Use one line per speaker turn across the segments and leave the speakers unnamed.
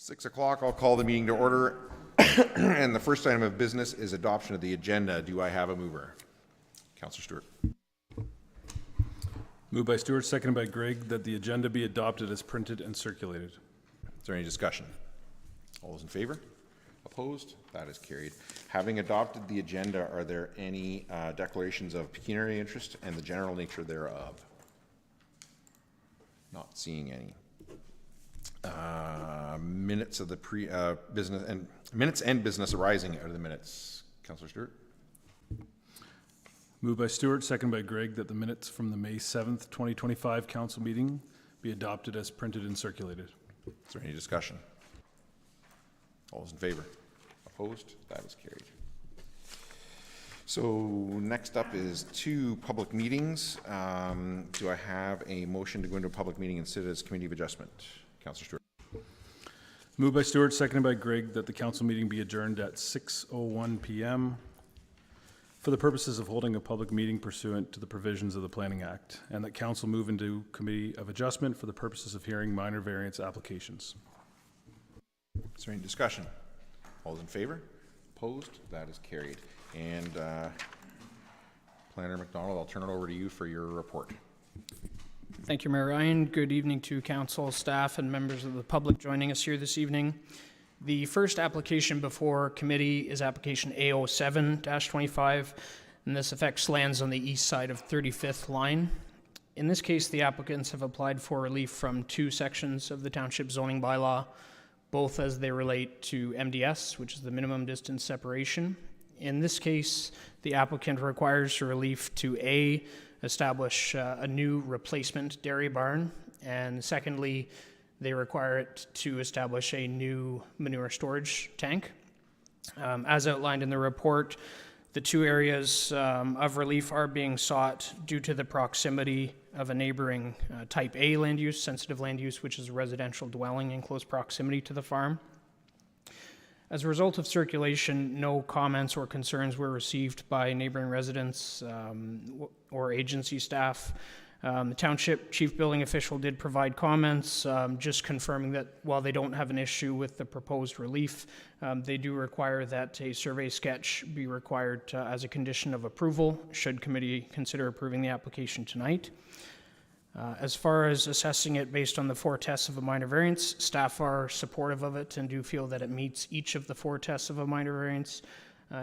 6 o'clock, I'll call the meeting to order. And the first item of business is adoption of the agenda. Do I have a mover? Councillor Stewart.
Moved by Stewart, seconded by Gregg, that the agenda be adopted as printed and circulated.
Is there any discussion? All those in favor? Opposed? That is carried. Having adopted the agenda, are there any declarations of pecuniary interest and the general nature thereof? Not seeing any. Minutes of the business and minutes and business arising out of the minutes. Councillor Stewart.
Moved by Stewart, seconded by Gregg, that the minutes from the May 7th, 2025 council meeting be adopted as printed and circulated.
Is there any discussion? All those in favor? Opposed? That is carried. So next up is two public meetings. Do I have a motion to go into a public meeting and sit as Committee of Adjustment? Councillor Stewart.
Moved by Stewart, seconded by Gregg, that the council meeting be adjourned at 6:01 p.m. for the purposes of holding a public meeting pursuant to the provisions of the Planning Act, and that council move into Committee of Adjustment for the purposes of hearing minor variance applications.
Is there any discussion? All those in favor? Opposed? That is carried. And Planner McDonald, I'll turn it over to you for your report.
Thank you, Mayor Ryan. Good evening to council, staff, and members of the public joining us here this evening. The first application before committee is application AO7-25, and this affects lands on the east side of 35th line. In this case, the applicants have applied for relief from two sections of the township zoning bylaw, both as they relate to MDS, which is the minimum distance separation. In this case, the applicant requires relief to A, establish a new replacement dairy barn, and secondly, they require it to establish a new manure storage tank. As outlined in the report, the two areas of relief are being sought due to the proximity of a neighboring type A land use, sensitive land use, which is a residential dwelling in close proximity to the farm. As a result of circulation, no comments or concerns were received by neighboring residents or agency staff. The township chief building official did provide comments, just confirming that while they don't have an issue with the proposed relief, they do require that a survey sketch be required as a condition of approval, should committee consider approving the application tonight. As far as assessing it based on the four tests of a minor variance, staff are supportive of it and do feel that it meets each of the four tests of a minor variance.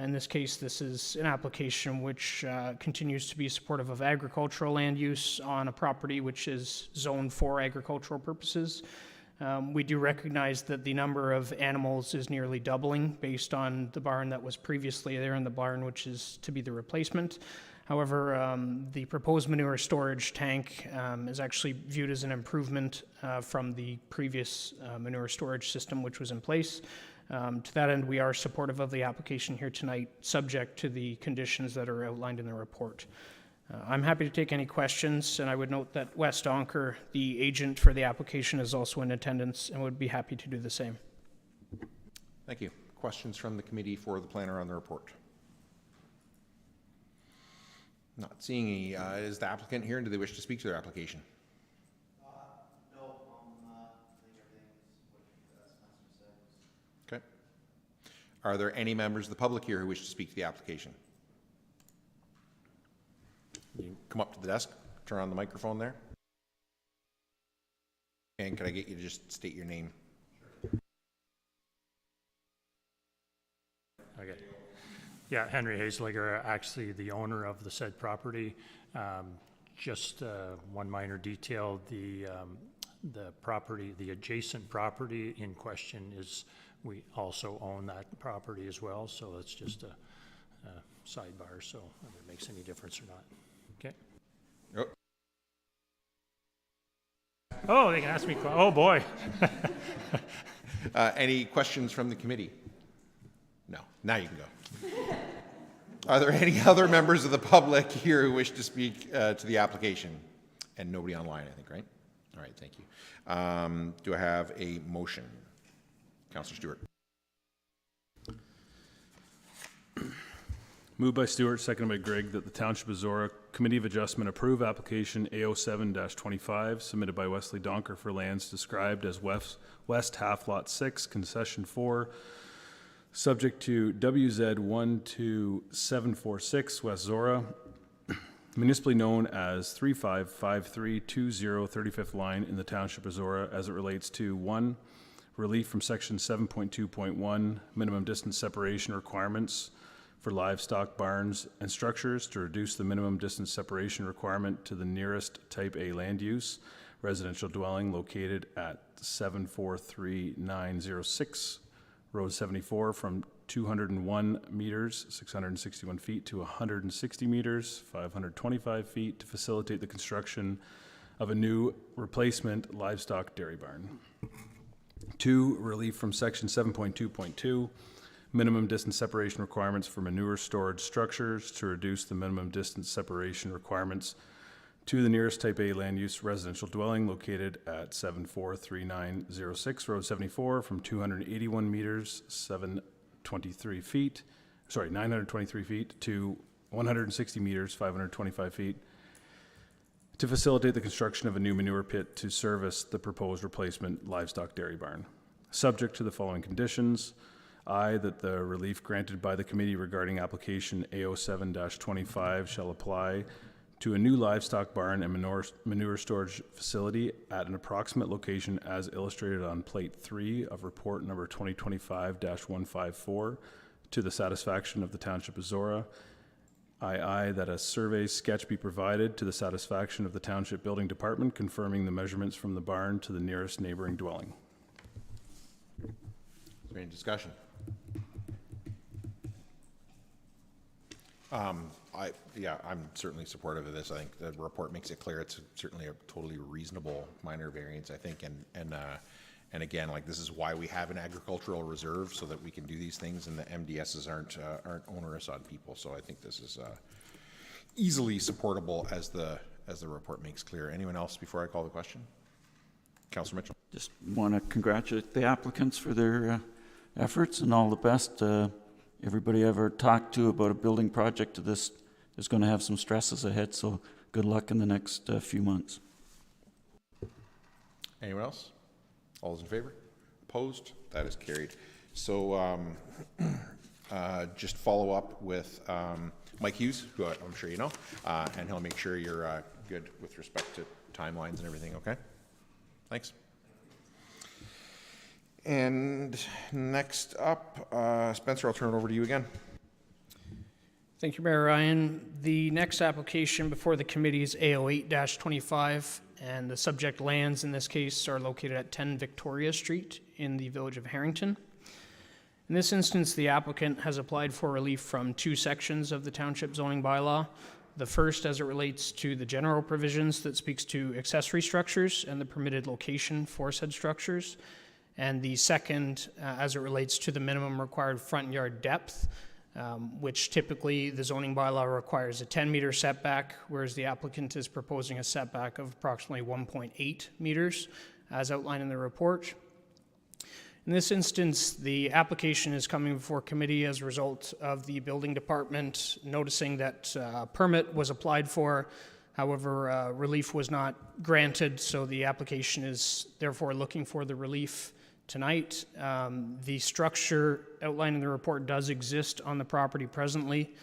In this case, this is an application which continues to be supportive of agricultural land use on a property which is zoned for agricultural purposes. We do recognize that the number of animals is nearly doubling based on the barn that was previously there and the barn which is to be the replacement. However, the proposed manure storage tank is actually viewed as an improvement from the previous manure storage system which was in place. To that end, we are supportive of the application here tonight, subject to the conditions that are outlined in the report. I'm happy to take any questions, and I would note that Wes Donker, the agent for the application, is also in attendance and would be happy to do the same.
Thank you. Questions from the committee for the planner on the report? Not seeing any. Is the applicant here, and do they wish to speak to their application?
No, I think everything's what Spencer said.
Okay. Are there any members of the public here who wish to speak to the application? You come up to the desk, turn on the microphone there. And can I get you to just state your name?
Sure. Okay. Yeah, Henry Hazeliger, actually the owner of the said property. Just one minor detail, the property, the adjacent property in question is, we also own that property as well, so it's just a sidebar, so whether it makes any difference or not. Okay. Oh, they can ask me, oh boy.
Any questions from the committee? No. Now you can go. Are there any other members of the public here who wish to speak to the application? And nobody online, I think, right? All right, thank you. Do I have a motion? Councillor Stewart.
Moved by Stewart, seconded by Grigg, that the Township of Zorra Committee of Adjustment approve application AO7-25 submitted by Wesley Donker for lands described as West Half Lot 6, Concession 4, subject to WZ 12746 West Zorra, municipally known as 355320 35th line in the Township of Zorra as it relates to 1. Relief from section 7.2.1, minimum distance separation requirements for livestock barns and structures to reduce the minimum distance separation requirement to the nearest type A land use, residential dwelling located at 743906 Road 74 from 201 meters, 661 feet to 160 meters, 525 feet to facilitate the construction of a new replacement livestock dairy barn. 2, relief from section 7.2.2, minimum distance separation requirements for manure storage structures to reduce the minimum distance separation requirements to the nearest type A land use residential dwelling located at 743906 Road 74 from 281 meters, 923 feet to 160 meters, 525 feet to facilitate the construction of a new manure pit to service the proposed replacement livestock dairy barn. Subject to the following conditions. I, that the relief granted by the committee regarding application AO7-25 shall apply to a new livestock barn and manure storage facility at an approximate location as illustrated on Plate 3 of Report Number 2025-154 to the satisfaction of the Township of Zorra. I, that a survey sketch be provided to the satisfaction of the Township Building Department confirming the measurements from the barn to the nearest neighboring dwelling.
Is there any discussion? I'm certainly supportive of this. I think the report makes it clear it's certainly a totally reasonable minor variance, I think, and again, like, this is why we have an agricultural reserve, so that we can do these things, and the MDSs aren't onerous on people. So I think this is easily supportable as the report makes clear. Anyone else before I call the question? Councillor Mitchell.
Just want to congratulate the applicants for their efforts, and all the best. Everybody I ever talked to about a building project of this is going to have some stresses ahead, so good luck in the next few months.
Anyone else? All those in favor? Opposed? That is carried. So just follow up with Mike Hughes, who I'm sure you know, and he'll make sure you're good with respect to timelines and everything, okay? Thanks. And next up, Spencer, I'll turn it over to you again.
Thank you, Mayor Ryan. The next application before the committee is AO8-25, and the subject lands in this case are located at 10 Victoria Street in the village of Harrington. In this instance, the applicant has applied for relief from 2 sections of the township zoning bylaw. The first, as it relates to the general provisions that speaks to accessory structures and the permitted location for said structures. And the second, as it relates to the minimum required front yard depth, which typically the zoning bylaw requires a 10-meter setback, whereas the applicant is proposing a setback of approximately 1.8 meters, as outlined in the report. In this instance, the application is coming before committee as a result of the building department noticing that a permit was applied for. However, relief was not granted, so the application is therefore looking for the relief tonight. The structure outlined in the report does exist on the property presently.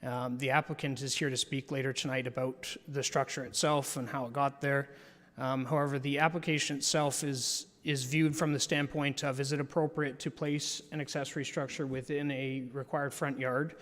The applicant is here to speak later tonight about the structure itself and how it got there. However, the application itself is viewed from the standpoint of, is it appropriate to place an accessory structure within a required front yard?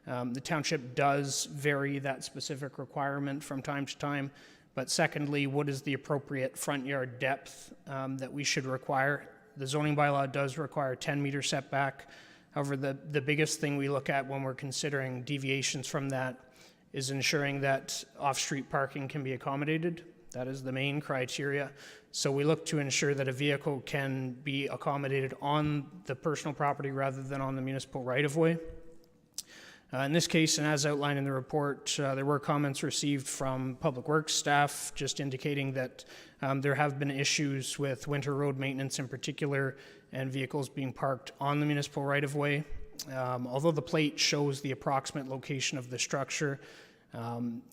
The township does vary that specific requirement from time to time. But secondly, what is the appropriate front yard depth that we should require? The zoning bylaw does require a 10-meter setback. However, the biggest thing we look at when we're considering deviations from that is ensuring that off-street parking can be accommodated. That is the main criteria. So we look to ensure that a vehicle can be accommodated on the personal property rather than on the municipal right-of-way. In this case, and as outlined in the report, there were comments received from Public Works staff just indicating that there have been issues with winter road maintenance in particular and vehicles being parked on the municipal right-of-way. Although the plate shows the approximate location of the structure,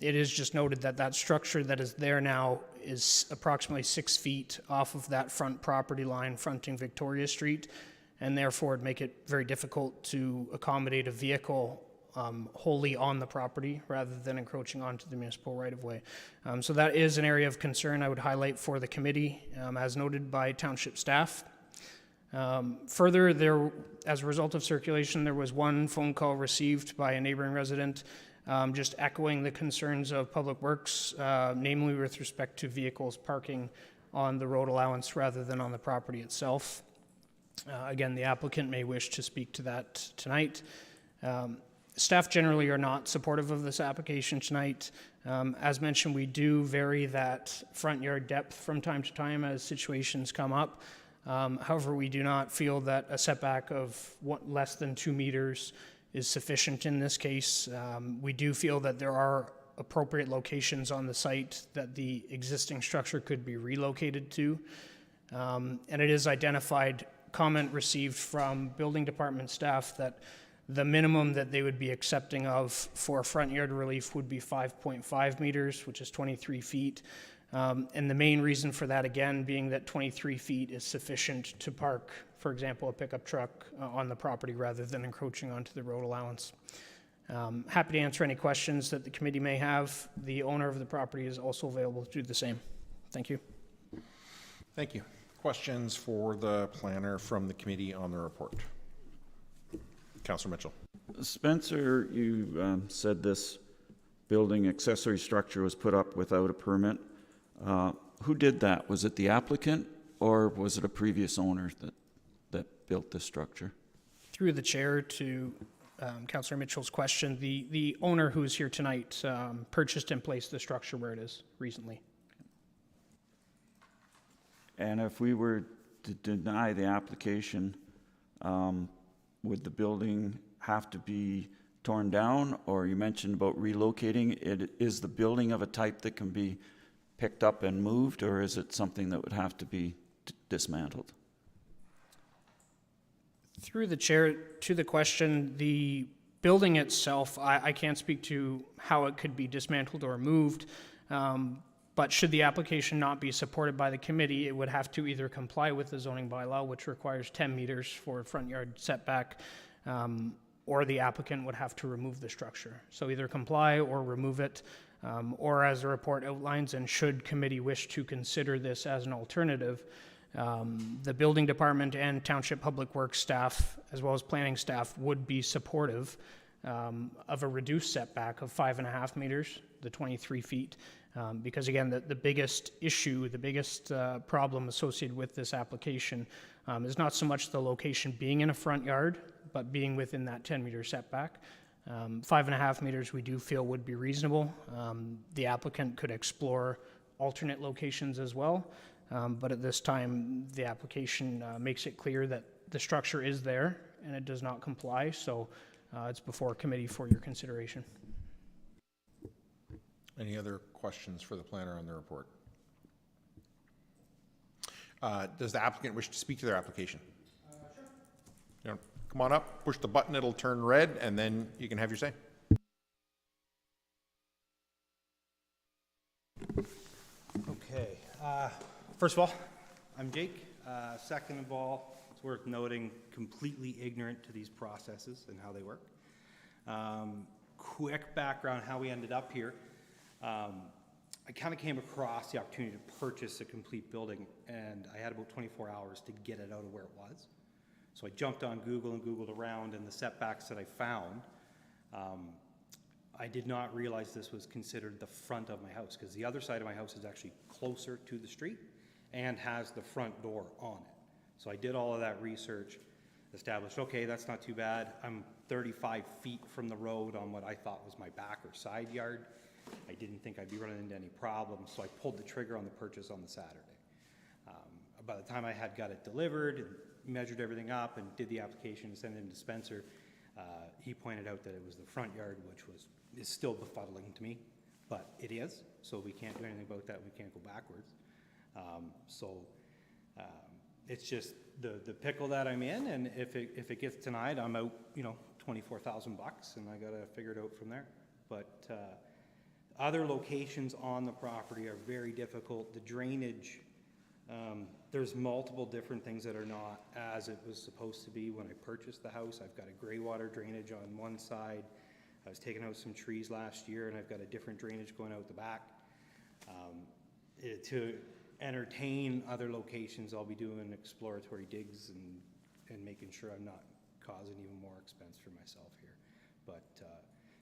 it is just noted that that structure that is there now is approximately 6 feet off of that front property line fronting Victoria Street, and therefore it'd make it very difficult to accommodate a vehicle wholly on the property rather than encroaching onto the municipal right-of-way. So that is an area of concern I would highlight for the committee, as noted by township staff. Further, as a result of circulation, there was one phone call received by a neighboring resident just echoing the concerns of Public Works, namely with respect to vehicles parking on the road allowance rather than on the property itself. Again, the applicant may wish to speak to that tonight. Staff generally are not supportive of this application tonight. As mentioned, we do vary that front yard depth from time to time as situations come up. However, we do not feel that a setback of less than 2 meters is sufficient in this case. We do feel that there are appropriate locations on the site that the existing structure could be relocated to. And it is identified, comment received from building department staff that the minimum that they would be accepting of for front yard relief would be 5.5 meters, which is 23 feet. And the main reason for that, again, being that 23 feet is sufficient to park, for example, a pickup truck on the property rather than encroaching onto the road allowance. Happy to answer any questions that the committee may have. The owner of the property is also available to do the same. Thank you.
Thank you. Questions for the planner from the committee on the report? Councillor Mitchell.
Spencer, you said this building accessory structure was put up without a permit. Who did that? Was it the applicant or was it a previous owner that built this structure?
Through the chair to Councillor Mitchell's question, the owner who is here tonight purchased and placed the structure where it is recently.
And if we were to deny the application, would the building have to be torn down? Or you mentioned about relocating. Is the building of a type that can be picked up and moved, or is it something that would have to be dismantled?
Through the chair to the question, the building itself, I can't speak to how it could be dismantled or moved, but should the application not be supported by the committee, it would have to either comply with the zoning bylaw, which requires 10 meters for front yard setback, or the applicant would have to remove the structure. So either comply or remove it, or as the report outlines, and should committee wish to consider this as an alternative, the building department and township public works staff, as well as planning staff, would be supportive of a reduced setback of 5.5 meters, the 23 feet, because again, the biggest issue, the biggest problem associated with this application is not so much the location being in a front yard, but being within that 10-meter setback. 5.5 meters we do feel would be reasonable. The applicant could explore alternate locations as well, but at this time the application makes it clear that the structure is there and it does not comply, so it's before committee for your consideration.
Any other questions for the planner on the report? Does the applicant wish to speak to their application? Sure. You know, come on up, push the button, it'll turn red, and then you can have your say.
Okay. First of all, I'm Jake. Second of all, it's worth noting, completely ignorant to these processes and how they work. Quick background how we ended up here. I kind of came across the opportunity to purchase a complete building, and I had about 24 hours to get it out of where it was. So I jumped on Google and Googled around, and the setbacks that I found, I did not realize this was considered the front of my house, because the other side of my house is actually closer to the street and has the front door on it. So I did all of that research, established, okay, that's not too bad. I'm 35 feet from the road on what I thought was my back or side yard. I didn't think I'd be running into any problems, so I pulled the trigger on the purchase on the Saturday. By the time I had got it delivered and measured everything up and did the application and sent it in to Spencer, he pointed out that it was the front yard, which is still befuddling to me, but it is, so we can't do anything about that. We can't go backwards. It's just the pickle that I'm in, and if it gets denied, I'm out, you know, $24,000, and I gotta figure it out from there. But other locations on the property are very difficult. The drainage, there's multiple different things that are not as it was supposed to be when I purchased the house. I've got a gray water drainage on one side. I was taking out some trees last year, and I've got a different drainage going out the back. To entertain other locations, I'll be doing exploratory digs and making sure I'm not causing even more expense for myself here. But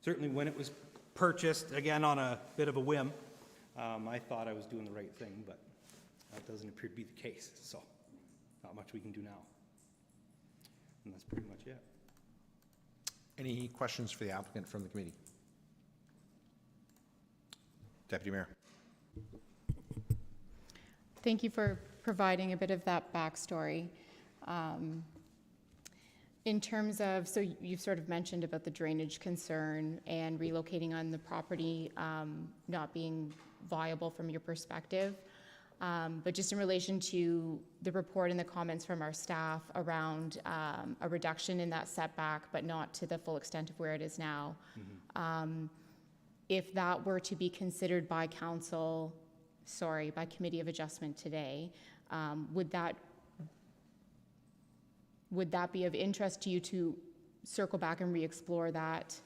certainly when it was purchased, again, on a bit of a whim, I thought I was doing the right thing, but that doesn't appear to be the case, so not much we can do now. And that's pretty much it.
Any questions for the applicant from the committee? Deputy Mayor.
Thank you for providing a bit of that backstory. In terms of, so you've sort of mentioned about the drainage concern and relocating on the property not being viable from your perspective. But just in relation to the report and the comments from our staff around a reduction in that setback, but not to the full extent of where it is now. If that were to be considered by council, by Committee of Adjustment today, would that be of interest to you to circle back and re-explore that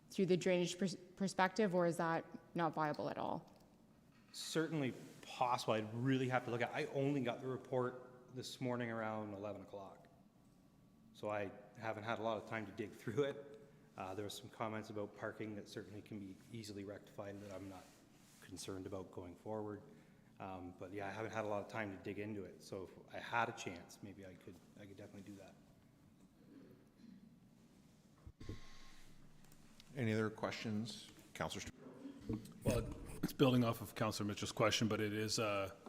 through the drainage perspective, or is that not viable at all?
Certainly possible. I'd really have to look at, I only got the report this morning around 11 o'clock. So I haven't had a lot of time to dig through it. There were some comments about parking that certainly can be easily rectified that I'm not concerned about going forward. But yeah, I haven't had a lot of time to dig into it. So if I had a chance, maybe I could definitely do that.
Any other questions? Councillor Stewart?
Well, it's building off of Councillor Mitchell's question, but it is,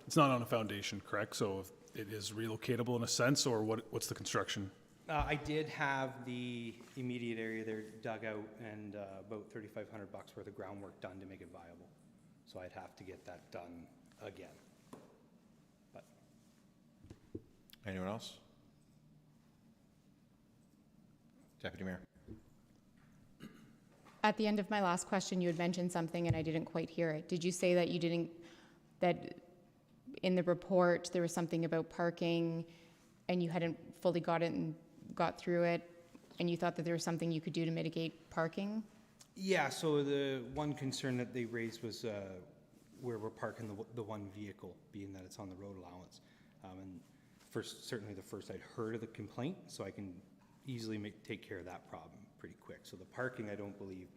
it's not on a foundation, correct? So it is relocatable in a sense, or what's the construction?
I did have the immediate area there dug out and about $3,500 worth of groundwork done to make it viable. So I'd have to get that done again. But
Anyone else? Deputy Mayor.
At the end of my last question, you had mentioned something and I didn't quite hear it. Did you say that that in the report there was something about parking and you hadn't fully got through it, and you thought that there was something you could do to mitigate parking?
yeah, so the one concern that they raised was where we're parking the one vehicle, being that it's on the road allowance. And certainly the first I'd heard of the complaint, so I can easily take care of that problem pretty quick. So the parking, I don't believe,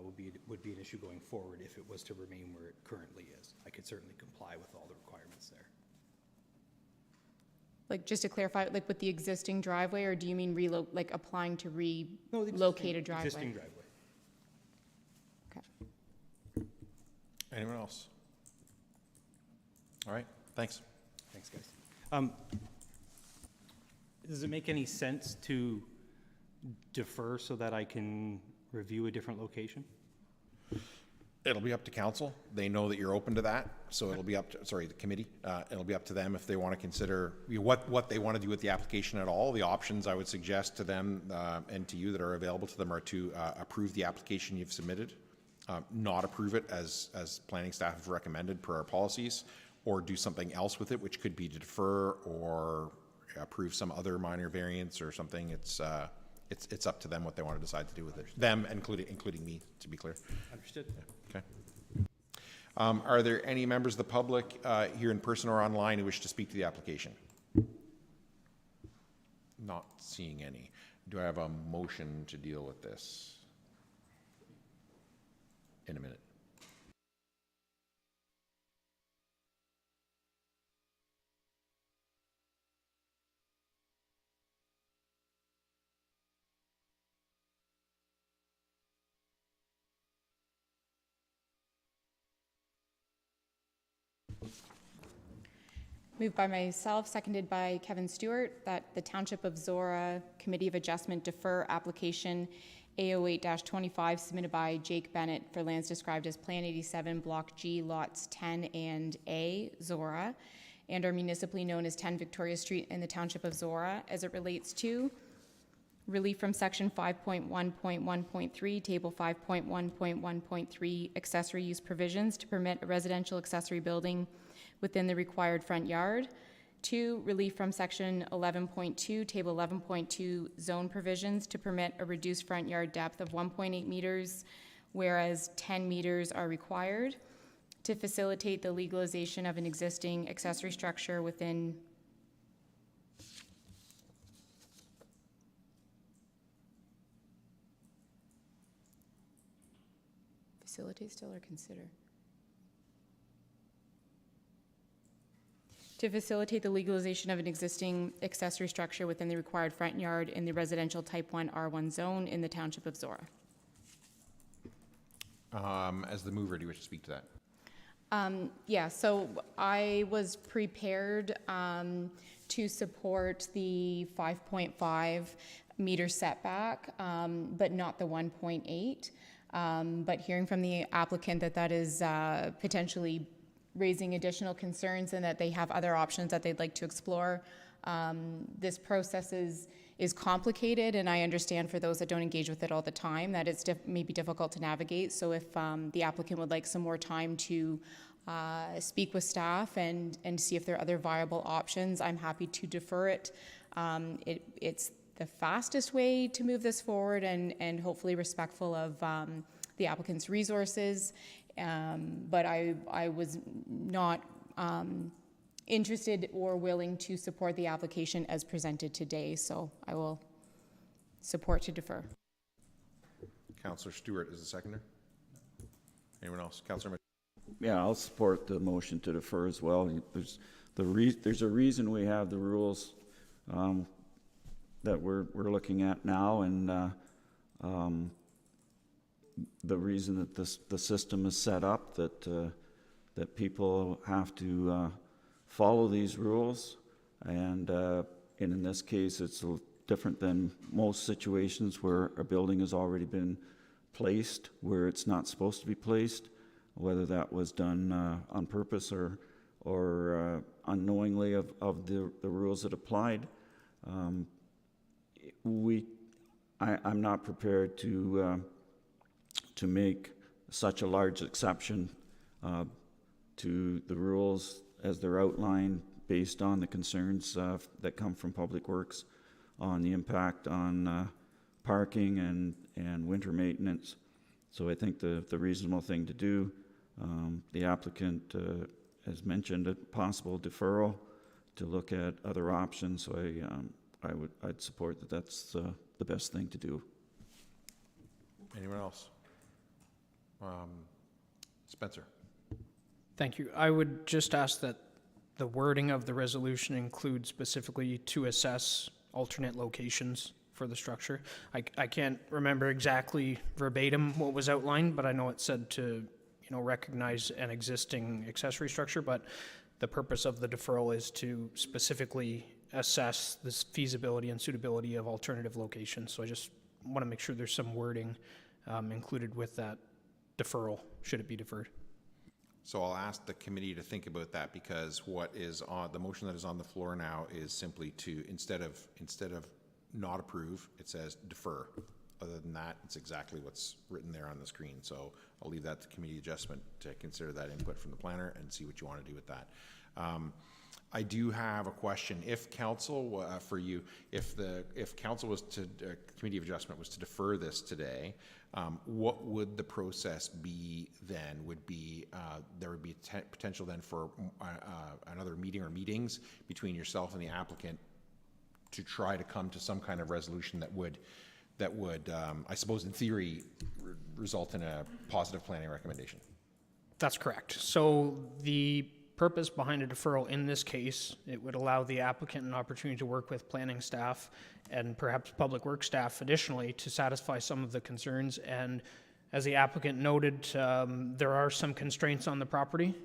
would be an issue going forward if it was to remain where it currently is. I could certainly comply with all the requirements there.
Like, just to clarify, like with the existing driveway, or do you mean applying to
No, the
relocate a driveway?
Existing driveway.
Okay.
Anyone else? All right, thanks.
Thanks, guys. Does it make any sense to defer so that I can review a different location?
It'll be up to council. They know that you're open to that, so it'll be up to, the committee. It'll be up to them if they want to consider what they want to do with the application at all. The options I would suggest to them and to you that are available to them are to approve the application you've submitted, not approve it as planning staff have recommended per our policies, or do something else with it, which could be to defer or approve some other minor variance or something. It's up to them what they want to decide to do with it. Them, including me, to be clear.
Understood.
Yeah. Okay. Are there any members of the public here in person or online who wish to speak to the application? Not seeing any. Do I have a motion to deal with this? In a minute.
Moved by myself, seconded by Kevin Stewart, that the Township of Zorra Committee of Adjustment defer application AO8-25 submitted by Jake Bennett for lands described as Plan 87, Block G, Lots 10 and A, Zorra, and are municipally known as 10 Victoria Street in the Township of Zorra, as it relates to relief from section 5.1.1.3, table 5.1.1.3, accessory use provisions to permit a residential accessory building within the required front yard. 2, relief from section 11.2, table 11.2, zone provisions to permit a reduced front yard depth of 1.8 meters, whereas 10 meters are required, to facilitate the legalization of an existing accessory structure within facilitate still or consider? To facilitate the legalization of an existing accessory structure within the required front yard in the residential type 1 R1 zone in the Township of Zorra.
As the mover, do you wish to speak to that?
Yeah, so I was prepared to support the 5.5 meter setback, but not the 1.8. But hearing from the applicant that is potentially raising additional concerns and that they have other options that they'd like to explore, this process is complicated, and I understand for those that don't engage with it all the time that it's maybe difficult to navigate. So if the applicant would like some more time to speak with staff and see if there are other viable options, I'm happy to defer it. It's the fastest way to move this forward and hopefully respectful of the applicant's resources. But I was not interested or willing to support the application as presented today, so I will support to defer.
Councillor Stewart is the seconder. Anyone else? Councillor
Yeah, I'll support the motion to defer as well. There's a reason we have the rules that we're looking at now, and the reason that the system is set up, that people have to follow these rules, and in this case it's different than most situations where a building has already been placed where it's not supposed to be placed, whether that was done on purpose or unknowingly of the rules that applied. I'm not prepared to make such a large exception to the rules as they're outlined based on the concerns that come from Public Works on the impact on parking and winter maintenance. So I think the reasonable thing to do, the applicant has mentioned a possible deferral to look at other options. So I'd support that. That's the best thing to do.
Anyone else? Spencer.
Thank you. I would just ask that the wording of the resolution include specifically to assess alternate locations for the structure. I can't remember exactly verbatim what was outlined, but I know it said to, recognize an existing accessory structure, but the purpose of the deferral is to specifically assess this feasibility and suitability of alternative locations. So I just want to make sure there's some wording included with that deferral, should it be deferred.
So I'll ask the committee to think about that, because what is on the motion that is on the floor now is simply to, instead of not approve, it says defer. Other than that, it's exactly what's written there on the screen. So I'll leave that to committee adjustment to consider that input from the planner and see what you want to do with that. I do have a question. If council, for you, if council was to, committee of adjustment was to defer this today, what would the process be then? Would be, there would be potential then for another meeting or meetings between yourself and the applicant to try to come to some kind of resolution that would, I suppose in theory, result in a positive planning recommendation? That's correct. So the purpose behind a deferral in this case, it would allow the applicant an opportunity to work with planning staff and perhaps public works staff additionally to satisfy some of the concerns. And as the applicant noted, there are some constraints on the property.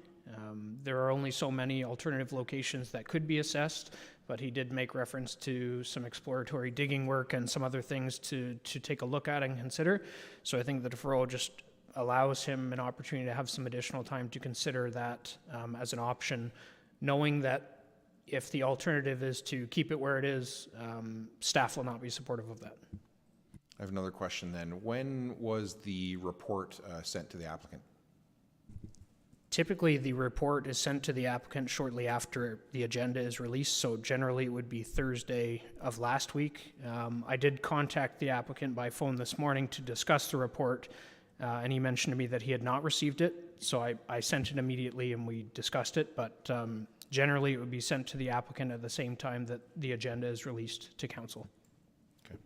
There are only so many alternative locations that could be assessed, but he did make reference to some exploratory digging work and some other things to take a look at and consider. So I think the deferral just allows him an opportunity to have some additional time to consider that as an option, knowing that
If the alternative is to keep it where it is, staff will not be supportive of that.
I have another question then. When was the report sent to the applicant?
Typically, the report is sent to the applicant shortly after the agenda is released, so generally it would be Thursday of last week. I did contact the applicant by phone this morning to discuss the report, and he mentioned to me that he had not received it, so I sent it immediately and we discussed it, but generally it would be sent to the applicant at the same time that the agenda is released to council.
Okay.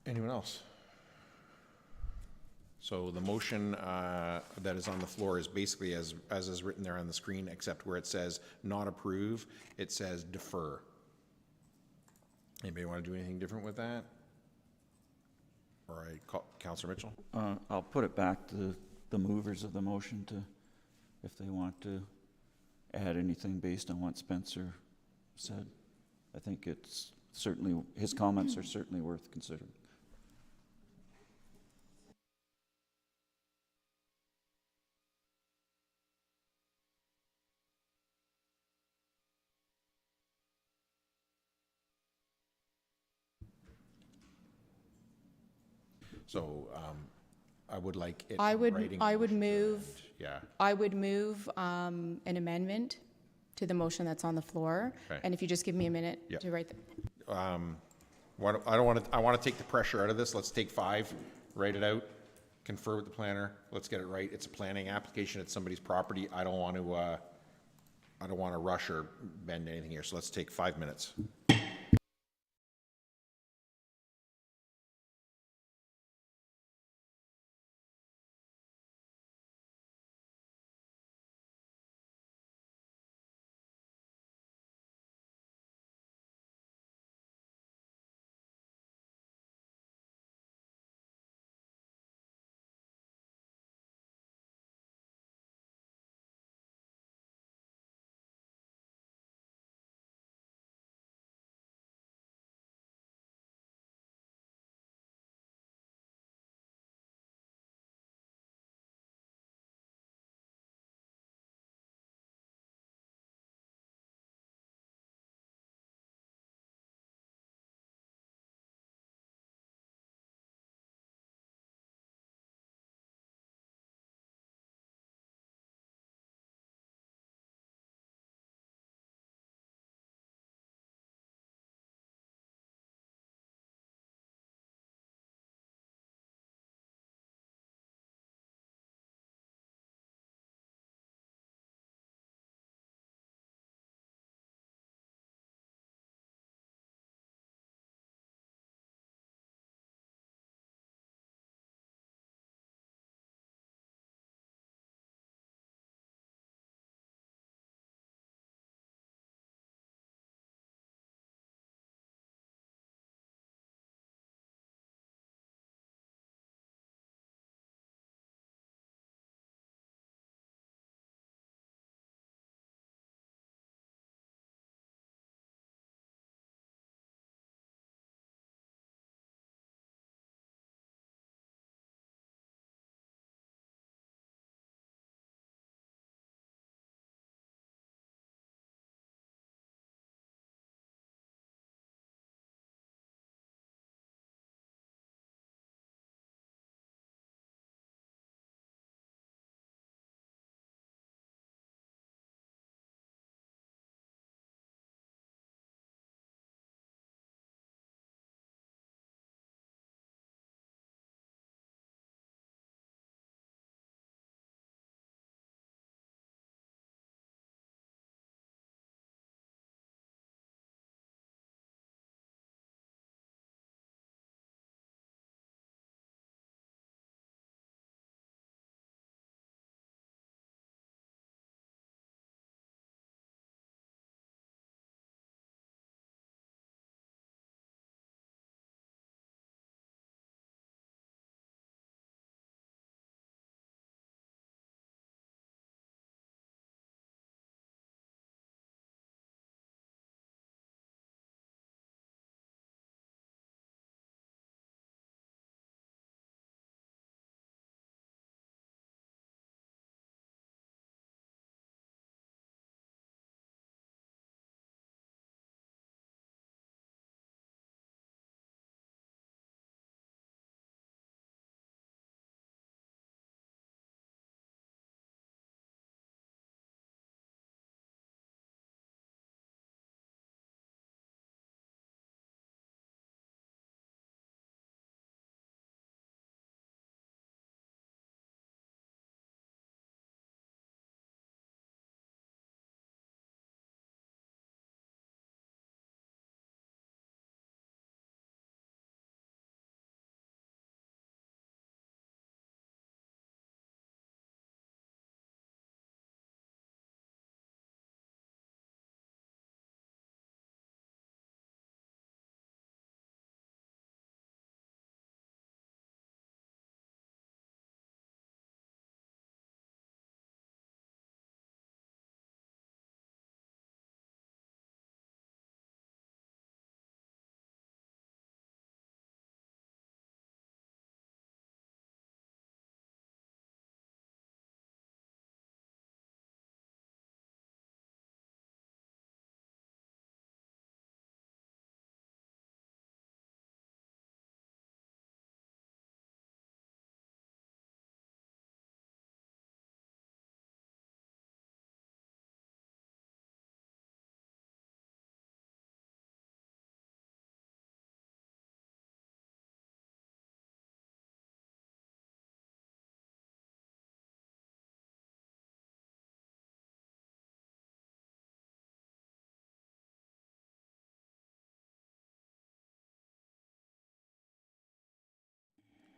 Anyone else? So the motion that is on the floor is basically as is written there on the screen, except where it says not approve, it says defer. Anybody want to do anything different with that? All right, Councillor Mitchell?
I'll put it back to the movers of the motion to, if they want to add anything based on what Spencer said. I think it's certainly, his comments are certainly worth considering.
So I would like it
I
in
would-
writing
I would
motion
move-
and- Yeah,
I would move an amendment to the motion that's on the floor.
Okay.
And if you just give me a minute
Yep.
to write
I want to take the pressure out of this. Let's take 5, write it out, confer with the planner. Let's get it right. It's a planning application. It's somebody's property. I don't want to rush or bend anything here. So let's take 5 minutes.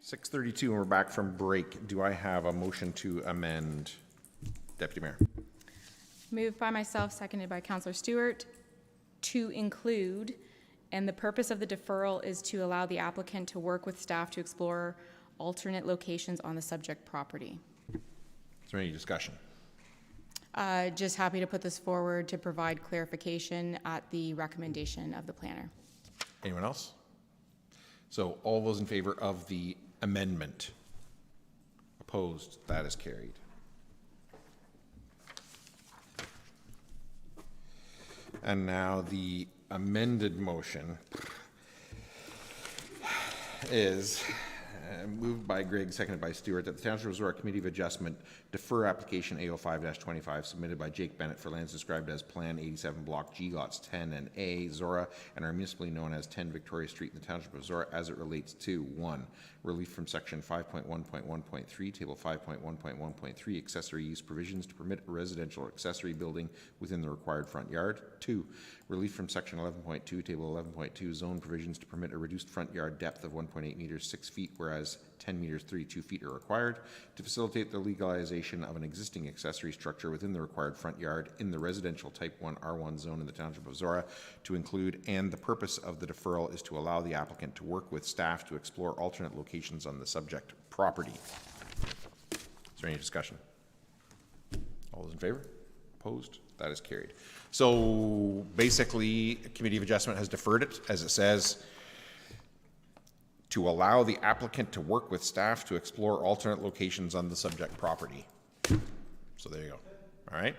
6:32, and we're back from break. Do I have a motion to amend? Deputy Mayor.
Moved by myself, seconded by Councillor Stewart, to include, and the purpose of the deferral is to allow the applicant to work with staff to explore alternate locations on the subject property.
Is there any discussion?
Just happy to put this forward to provide clarification at the recommendation of the planner.
Anyone else? So all those in favor of the amendment? Opposed? That is carried. And now the amended motion is moved by Greg, seconded by Stewart, that the Township of Zorra Committee of Adjustment defer application AO5-25 submitted by Jake Bennett for lands described as Plan 87 Block G lots 10 and A, Zorra, and are municipally known as 10 Victoria Street in the Township of Zorra as it relates to 1. Relief from Section 5.1.1.3, Table 5.1.1.3, accessory use provisions to permit a residential or accessory building within the required front yard. 2. Relief from Section 11.2, Table 11.2, zone provisions to permit a reduced front yard depth of 1.8 meters, 6 feet, whereas 10 meters, 32 feet are required, to facilitate the legalization of an existing accessory structure within the required front yard in the residential Type 1 R1 zone in the Township of Zorra to include, and the purpose of the deferral is to allow the applicant to work with staff to explore alternate locations on the subject property. Is there any discussion? All those in favor? Opposed? That is carried. So basically, Committee of Adjustment has deferred it, as it says, to allow the applicant to work with staff to explore alternate locations on the subject property. So there you go. All right.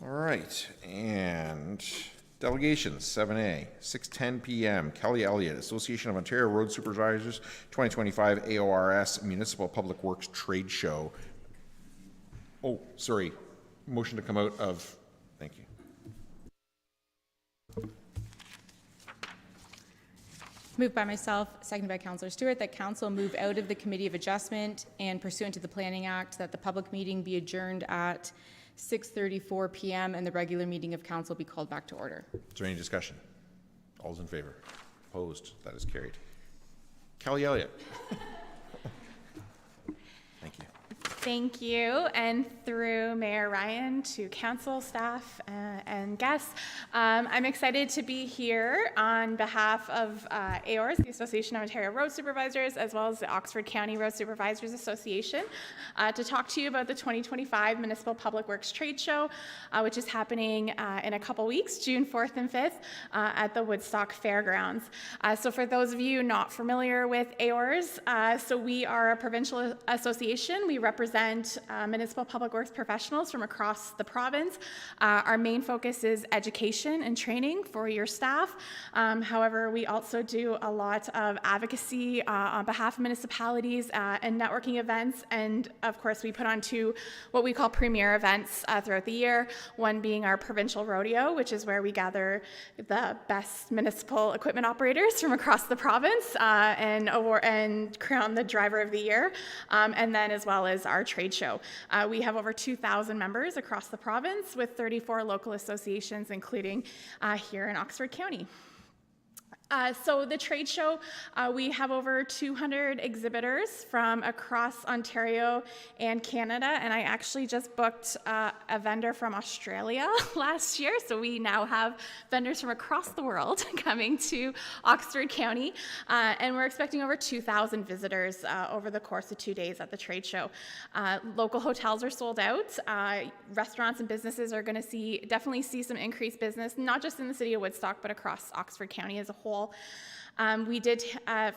All right, and delegations, 7A, 6:10 p.m., Kelly Elliott, Association of Ontario Road Supervisors, 2025 AORS Municipal Public Works Trade Show. Oh, sorry, motion to come out of, thank you.
Moved by myself, seconded by Councillor Stewart, that council move out of the Committee of Adjustment and pursuant to the Planning Act, that the public meeting be adjourned at 6:34 p.m. and the regular meeting of council be called back to order.
Is there any discussion? All's in favor? Opposed? That is carried. Kelly Elliott. Thank you.
Thank you, and through Mayor Ryan to council, staff, and guests. I'm excited to be here on behalf of AORS, the Association of Ontario Road Supervisors, as well as the Oxford County Road Supervisors Association, to talk to you about the 2025 Municipal Public Works Trade Show, which is happening in a couple weeks, June 4th and 5th, at the Woodstock Fairgrounds. So for those of you not familiar with AORS, so we are a provincial association. We represent municipal public works professionals from across the province. Our main focus is education and training for your staff. However, we also do a lot of advocacy on behalf of municipalities and networking events. And of course, we put on two what we call premier events throughout the year. One being our provincial rodeo, which is where we gather the best municipal equipment operators from across the province and crown the driver of the year. And then as well as our trade show. We have over 2,000 members across the province with 34 local associations, including here in Oxford County. So the trade show, we have over 200 exhibitors from across Ontario and Canada, and I actually just booked a vendor from Australia last year, so we now have vendors from across the world coming to Oxford County, and we're expecting over 2,000 visitors over the course of 2 days at the trade show. Local hotels are sold out. Restaurants and businesses are going to definitely see some increased business, not just in the city of Woodstock, but across Oxford County as a whole. We did,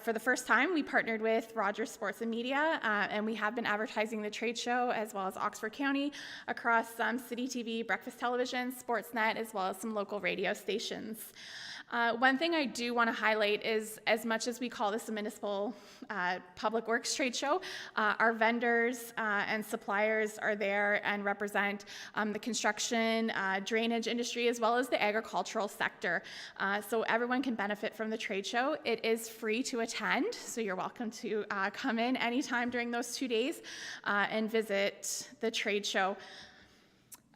for the first time, we partnered with Rogers Sports and Media, and we have been advertising the trade show as well as Oxford County across City TV, Breakfast Television, Sportsnet, as well as some local radio stations. One thing I do want to highlight is, as much as we call this a municipal public works trade show, our vendors and suppliers are there and represent the construction, drainage industry, as well as the agricultural sector. So everyone can benefit from the trade show. It is free to attend, so you're welcome to come in anytime during those 2 days and visit the trade show.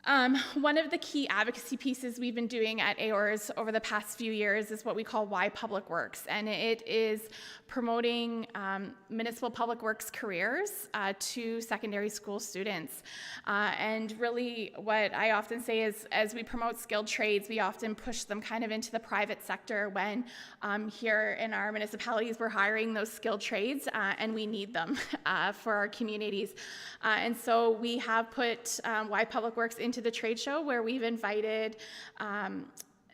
One of the key advocacy pieces we've been doing at AORS over the past few years is what we call Why Public Works, and it is promoting municipal public works careers to secondary school students. And really what I often say is, as we promote skilled trades, we often push them kind of into the private sector when here in our municipalities we're hiring those skilled trades and we need them for our communities. And so we have put Why Public Works into the trade show, where we've invited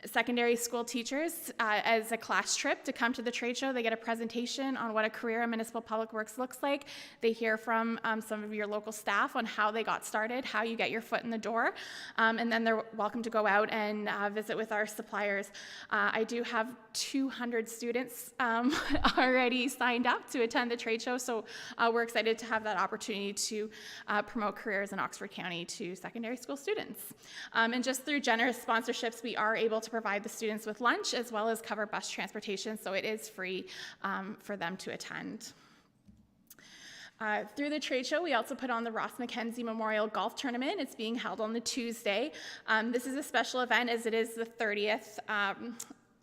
secondary school teachers as a class trip to come to the trade show. They get a presentation on what a career in municipal public works looks like. They hear from some of your local staff on how they got started, how you get your foot in the door, and then they're welcome to go out and visit with our suppliers. I do have 200 students already signed up to attend the trade show, so we're excited to have that opportunity to promote careers in Oxford County to secondary school students. And just through generous sponsorships, we are able to provide the students with lunch as well as cover bus transportation, so it is free for them to attend. Through the trade show, we also put on the Ross Mackenzie Memorial Golf Tournament. It's being held on the Tuesday. This is a special event as it is the 30th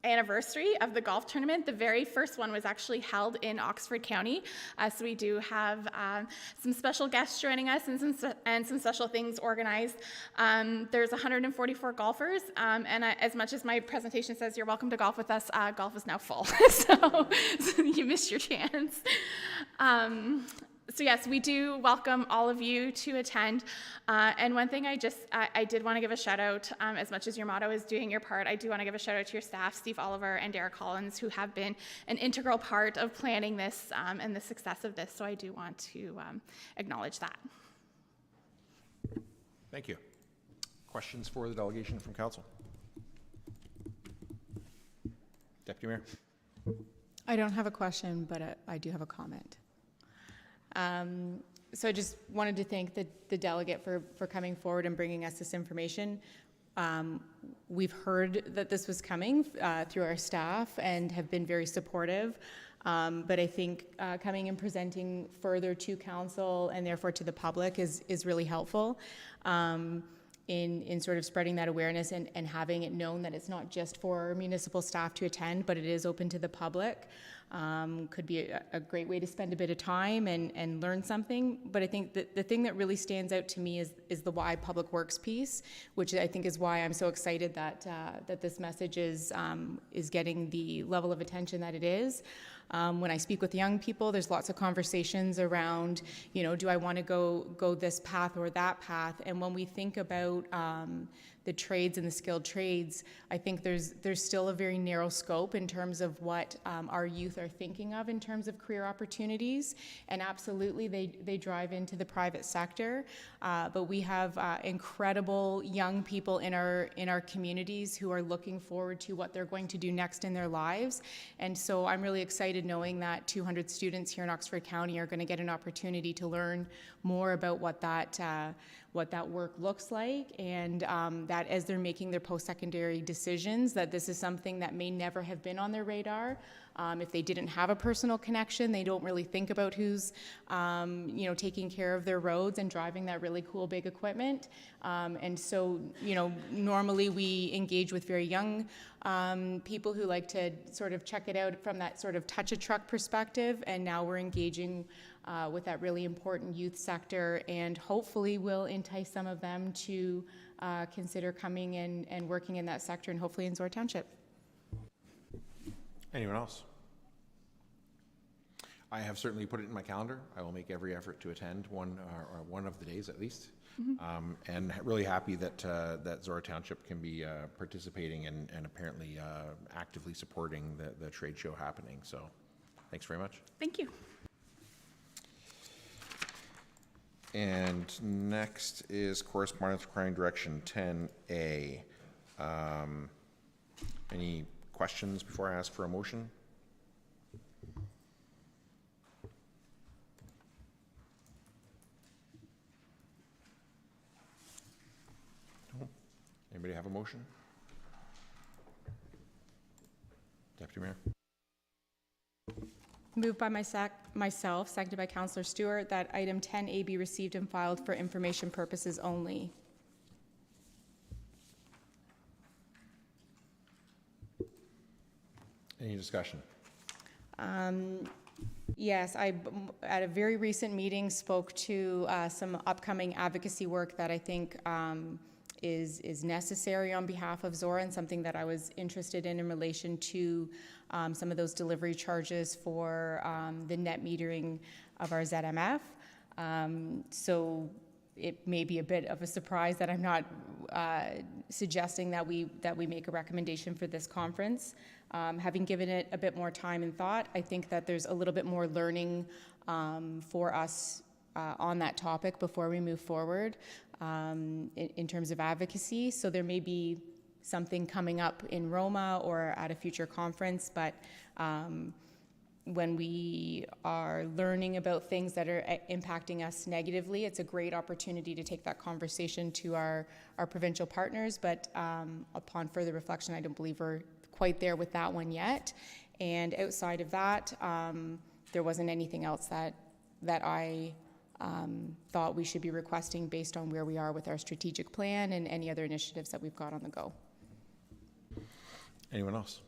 anniversary of the golf tournament. The very first one was actually held in Oxford County, so we do have some special guests joining us and some special things organized. There's 144 golfers, and as much as my presentation says you're welcome to golf with us, golf is now full, so you missed your chance. So yes, we do welcome all of you to attend. And one thing I did want to give a shout out, as much as your motto is doing your part, I do want to give a shout out to your staff, Steve Oliver and Derek Collins, who have been an integral part of planning this and the success of this. So I do want to acknowledge that.
Thank you. Questions for the delegation from council? Deputy Mayor.
I don't have a question, but I do have a comment. So I just wanted to thank the delegate for coming forward and bringing us this information. We've heard that this was coming through our staff and have been very supportive. But I think coming and presenting further to council and therefore to the public is really helpful in sort of spreading that awareness and having it known that it's not just for municipal staff to attend, but it is open to the public. Could be a great way to spend a bit of time and learn something. But I think that the thing that really stands out to me is the Why Public Works piece, which I think is why I'm so excited that this message is getting the level of attention that it is. When I speak with young people, there's lots of conversations around, do I want to go this path or that path? And when we think about the trades and the skilled trades, I think there's still a very narrow scope in terms of what our youth are thinking of in terms of career opportunities. And absolutely, they drive into the private sector. But we have incredible young people in our communities who are looking forward to what they're going to do next in their lives. And so I'm really excited knowing that 200 students here in Oxford County are going to get an opportunity to learn more about what that work looks like, and that as they're making their post-secondary decisions, that this is something that may never have been on their radar. If they didn't have a personal connection, they don't really think about who's taking care of their roads and driving that really cool big equipment. And so, normally we engage with very young people who like to sort of check it out from that sort of touch a truck perspective, and now we're engaging with that really important youth sector, and hopefully will entice some of them to consider coming in and working in that sector, and hopefully in Zorra Township.
Anyone else? I have certainly put it in my calendar. I will make every effort to attend one of the days at least. Mm-hmm. And really happy that Zorra Township can be participating and apparently actively supporting the trade show happening. So thanks very much.
Thank you.
And next is correspondence requiring direction 10A. Any questions before I ask for a motion? No? Anybody have a motion? Deputy Mayor.
Moved by myself, seconded by Councillor Stewart, that item 10A be received and filed for information purposes only.
Any discussion?
Yes, at a very recent meeting, spoke to some upcoming advocacy work that I think is necessary on behalf of Zorra, and something that I was interested in relation to some of those delivery charges for the net metering of our ZMF. So it may be a bit of a surprise that I'm not suggesting that we make a recommendation for this conference. Having given it a bit more time and thought, I think that there's a little bit more learning for us on that topic before we move forward in terms of advocacy. So there may be something coming up in Roma or at a future conference, but when we are learning about things that are impacting us negatively, it's a great opportunity to take that conversation to our provincial partners. But upon further reflection, I don't believe we're quite there with that one yet. And outside of that, there wasn't anything else that I thought we should be requesting based on where we are with our strategic plan and any other initiatives that we've got on the go.
Anyone else?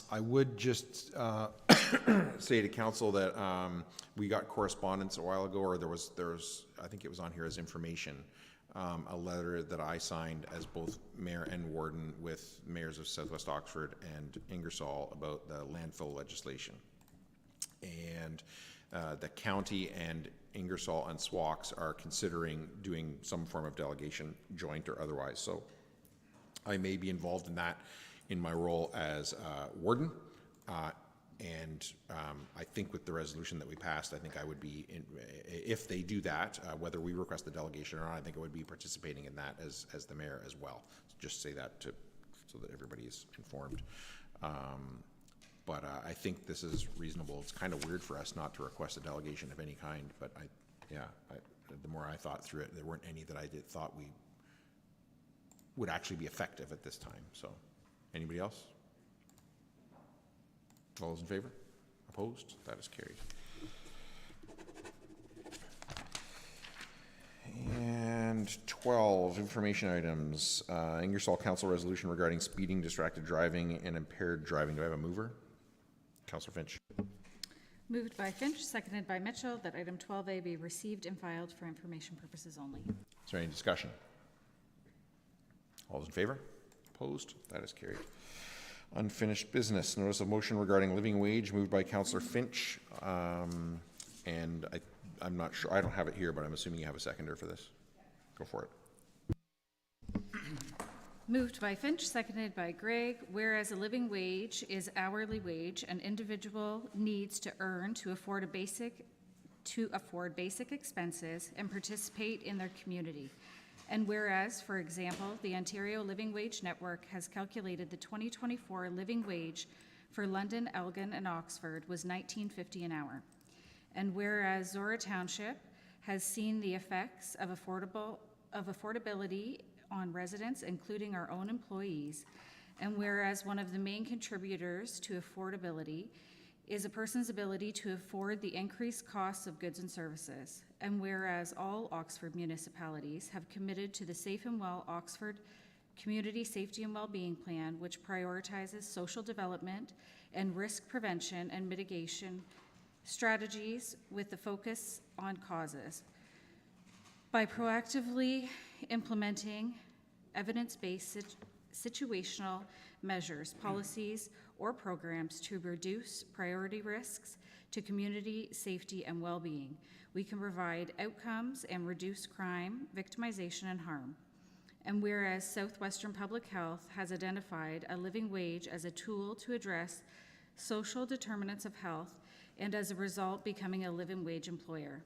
I would just say to council that we got correspondence a while ago, or there was, I think it was on here as information, a letter that I signed as both mayor and warden with mayors of Southwest Oxford and Ingersoll about the landfill legislation. And the county and Ingersoll and SWOX are considering doing some form of delegation, joint or otherwise. So I may be involved in that in my role as warden. And I think with the resolution that we passed, I think I would be, if they do that, whether we request the delegation or not, I think I would be participating in that as the mayor as well. Just say that so that everybody is informed. But I think this is reasonable. It's kind of weird for us not to request a delegation of any kind, but the more I thought through it, there weren't any that I thought we would actually be effective at this time. So, anybody else? All those in favor? Opposed? That is carried. And 12, information items. Ingersoll Council resolution regarding speeding, distracted driving, and impaired driving. Do I have a mover? Councillor Finch.
Moved by Finch, seconded by Mitchell, that item 12A be received and filed for information purposes only.
Is there any discussion? All those in favor? Opposed? That is carried. Unfinished business. Notice of motion regarding living wage, moved by Councillor Finch. And I'm not sure, I don't have it here, but I'm assuming you have a seconder for this. Go for it.
Moved by Finch, seconded by Gregg, whereas a living wage is hourly wage an individual needs to earn to afford basic expenses and participate in their community. And whereas, for example, the Ontario Living Wage Network has calculated the 2024 living wage for London, Elgin, and Oxford was $19.50 an hour. And whereas Zorra Township has seen the effects of affordability on residents, including our own employees, and whereas one of the main contributors to affordability is a person's ability to afford the increased costs of goods and services, and whereas all Oxford municipalities have committed to the Safe and Well Oxford Community Safety and Wellbeing Plan, which prioritizes social development and risk prevention and mitigation strategies with the focus on causes. By proactively implementing evidence-based situational measures, policies, or programs to reduce priority risks to community safety and well-being, we can provide outcomes and reduce crime, victimization, and harm. And whereas Southwestern Public Health has identified a living wage as a tool to address social determinants of health and as a result becoming a living wage employer.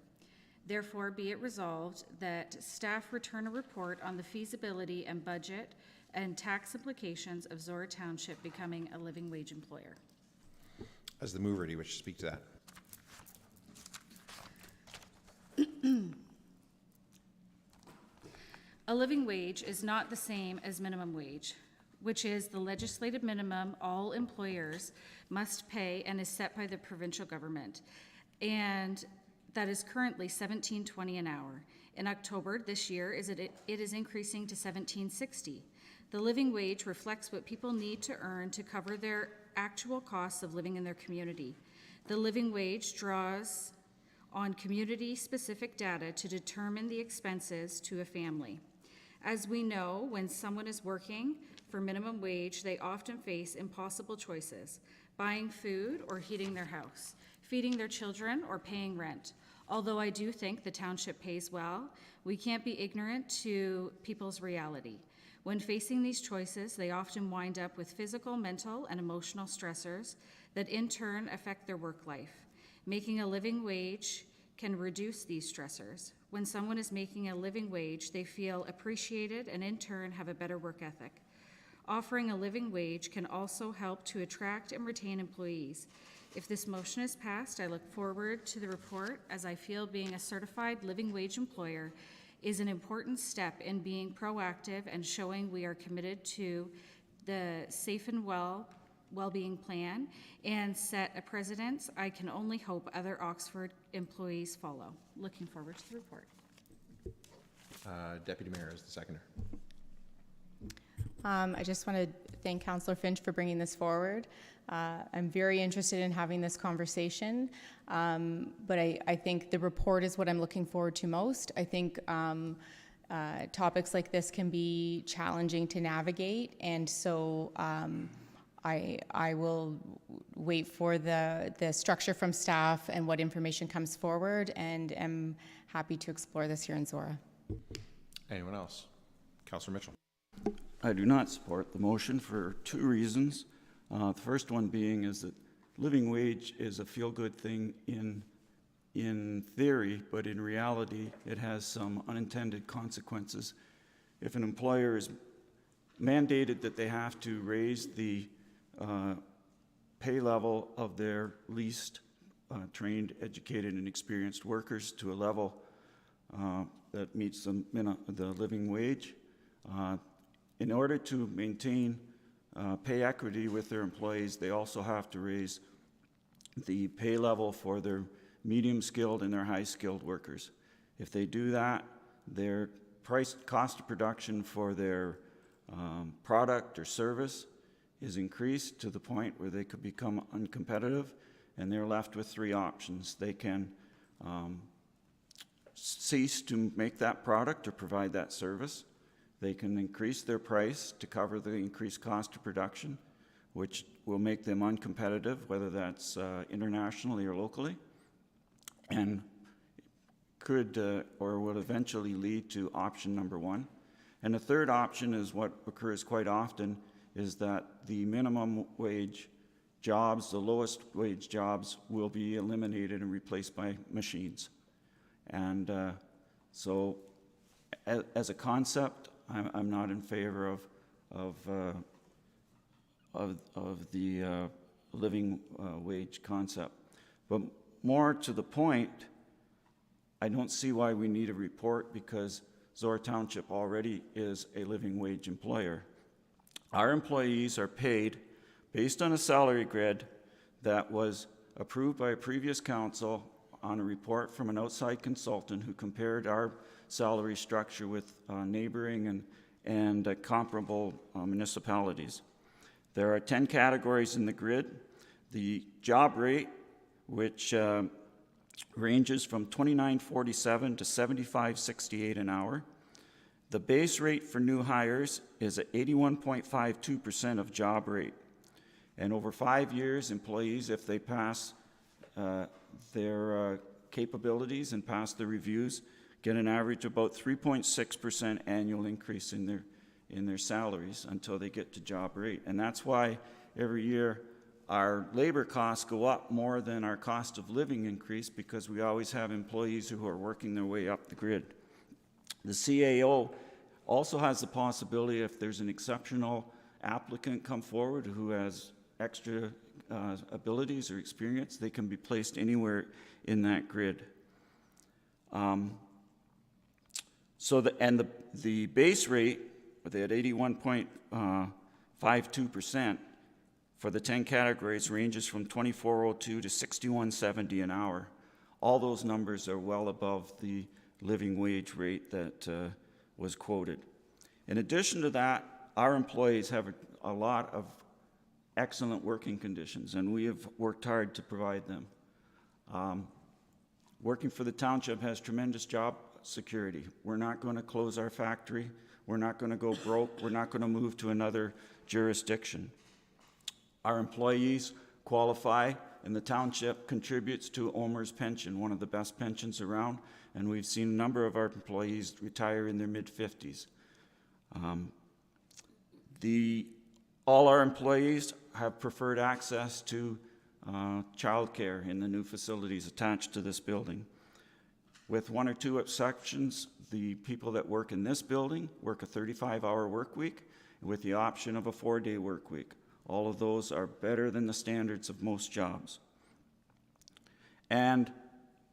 Therefore, be it resolved that staff return a report on the feasibility and budget and tax implications of Zorra Township becoming a living wage employer.
As the mover, do you wish to speak to that?
A living wage is not the same as minimum wage, which is the legislated minimum all employers must pay and is set by the provincial government. And that is currently $17.20 an hour. In October this year, it is increasing to $17.60. The living wage reflects what people need to earn to cover their actual costs of living in their community. The living wage draws on community-specific data to determine the expenses to a family. As we know, when someone is working for minimum wage, they often face impossible choices: buying food or heating their house, feeding their children or paying rent. Although I do think the township pays well, we can't be ignorant to people's reality. When facing these choices, they often wind up with physical, mental, and emotional stressors that in turn affect their work life. Making a living wage can reduce these stressors. When someone is making a living wage, they feel appreciated and in turn have a better work ethic. Offering a living wage can also help to attract and retain employees. If this motion is passed, I look forward to the report, as I feel being a certified living wage employer is an important step in being proactive and showing we are committed to the safe and well-being plan and set a precedent I can only hope other Oxford employees follow. Looking forward to the report.
Deputy Mayor is the seconder.
I just want to thank Councillor Finch for bringing this forward. I'm very interested in having this conversation, but I think the report is what I'm looking forward to most. I think topics like this can be challenging to navigate, and so I will wait for the structure from staff and what information comes forward, and am happy to explore this here in Zorra.
Anyone else? Councillor Mitchell.
I do not support the motion for two reasons. The first one being is that living wage is a feel-good thing in theory, but in reality, it has some unintended consequences. If an employer is mandated that they have to raise the pay level of their least trained, educated, and experienced workers to a level that meets the living wage, in order to maintain pay equity with their employees, they also have to raise the pay level for their medium-skilled and their high-skilled workers. If they do that, their cost of production for their product or service is increased to the point where they could become uncompetitive, and they're left with three options. They can cease to make that product or provide that service. They can increase their price to cover the increased cost of production, which will make them uncompetitive, whether that's internationally or locally, and could or will eventually lead to option number one. And the third option is what occurs quite often, is that the minimum wage jobs, the lowest wage jobs, will be eliminated and replaced by machines. And so as a concept, I'm not in favor of the living wage concept. But more to the point, I don't see why we need a report, because Zorra Township already is a living wage employer. Our employees are paid based on a salary grid that was approved by a previous council on a report from an outside consultant who compared our salary structure with neighboring and comparable municipalities. There are 10 categories in the grid. The job rate, which ranges from $29.47 to $75.68 an hour. The base rate for new hires is at 81.52% of job rate. And over 5 years, employees, if they pass their capabilities and pass the reviews, get an average of about 3.6% annual increase in their salaries until they get to job rate. And that's why every year our labor costs go up more than our cost of living increase, because we always have employees who are working their way up the grid. The CAO also has the possibility, if there's an exceptional applicant come forward who has extra abilities or experience, they can be placed anywhere in that grid. The base rate, at 81.52% for the 10 categories, ranges from $24.02 to $61.70 an hour. All those numbers are well above the living wage rate that was quoted. In addition to that, our employees have a lot of excellent working conditions, and we have worked hard to provide them. Working for the township has tremendous job security. We're not going to close our factory. We're not going to go broke. We're not going to move to another jurisdiction. Our employees qualify, and the township contributes to AORS pension, one of the best pensions around, and we've seen a number of our employees retire in their mid-50s. All our employees have preferred access to childcare in the new facilities attached to this building. With one or two exceptions, the people that work in this building work a 35-hour work week with the option of a 4-day work week. All of those are better than the standards of most jobs. And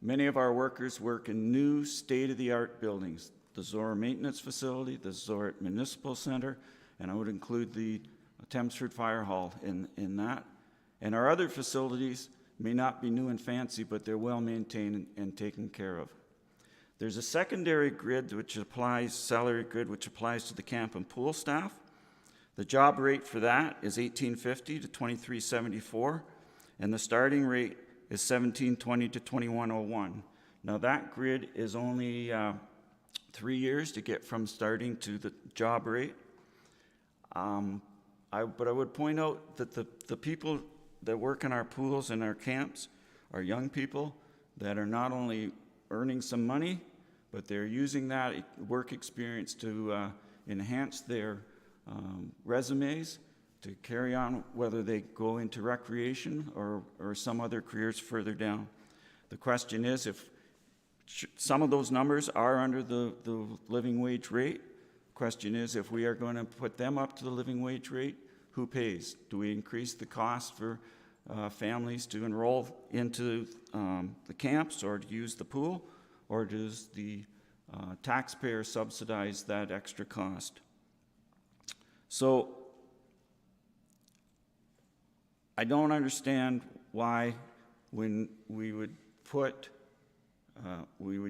many of our workers work in new state-of-the-art buildings, the Zorra Maintenance Facility, the Zorra Municipal Center, and I would include the Thamesford Fire Hall in that. And our other facilities may not be new and fancy, but they're well maintained and taken care of. There's a secondary grid which applies, salary grid, which applies to the camp and pool staff. The job rate for that is $18.50 to $23.74, and the starting rate is $17.20 to $21.01. Now that grid is only 3 years to get from starting to the job rate. But I would point out that the people that work in our pools and our camps are young people that are not only earning some money, but they're using that work experience to enhance their resumes, to carry on whether they go into recreation or some other careers further down. The question is, if some of those numbers are under the living wage rate, question is, if we are going to put them up to the living wage rate, who pays? Do we increase the cost for families to enroll into the camps or to use the pool, or does the taxpayer subsidize that extra cost? So I don't understand why when we would